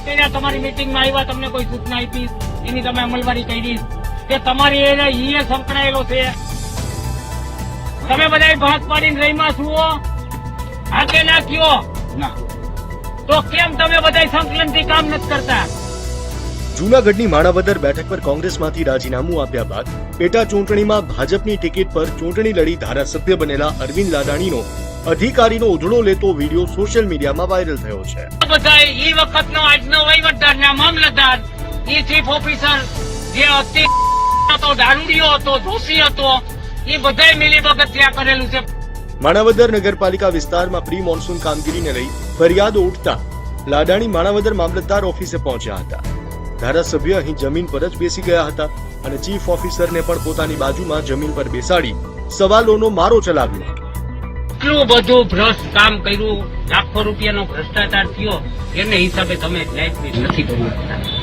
કર્યા, તમારી મીટિંગમાં આવ્યા, તમને કોઈ સૂચના આપી, એની તમે અમલવારી કરી કે તમારી એને ઈએ સંકળાયેલો છે? તમે બધા ભાગ પાડીને રહીમાં છો, આગે ના કયો ના, તો કેમ તમે બધા સંકલનથી કામ નથી કરતા? જૂનાગઢની માણાવદર બેઠક પર કોંગ્રેસમાંથી રાજીનામું આપ્યા બાદ પેટા ચૂંટણીમાં ભાજપની ટિકિટ પર ચૂંટણી લડી ધારાસભ્ય બનેલા અરવિંદ લાડાણીનો અધિકારીનો ઉધડો લેતો વિડીયો સોશિયલ મીડિયામાં વાયરલ થયો છે. બધા એ વખતનો આજનો વહીવટદાર ને મામલતદાર, એ ચીફ ઓફિસર જે હતો, દારૂડિયો હતો, દોષી હતો, એ બધા મિલીભગત ત્યાં કરેલું છે. માણાવદર નગરપાલિકા વિસ્તારમાં પ્રી મોન્સૂન કામગીરીને લઈ ફરિયાદો ઉઠતા લાડાણી માણાવદર મામલતદાર ઓફિસે પહોંચ્યા હતા. ધારાસભ્ય અહીં જમીન પર જ બેસી ગયા હતા અને ચીફ ઓફિસરને પણ પોતાની બાજુમાં જમીન પર બેસાડી સવાલોનો મારો ચલાવ્યો હતો. એટલું બધું ભ્રષ્ટ કામ કર્યું, લાખો રૂપિયાનો ભ્રષ્ટાચાર થયો, એને હિસાબે તમે ન્યાય નથી કરી શકતા.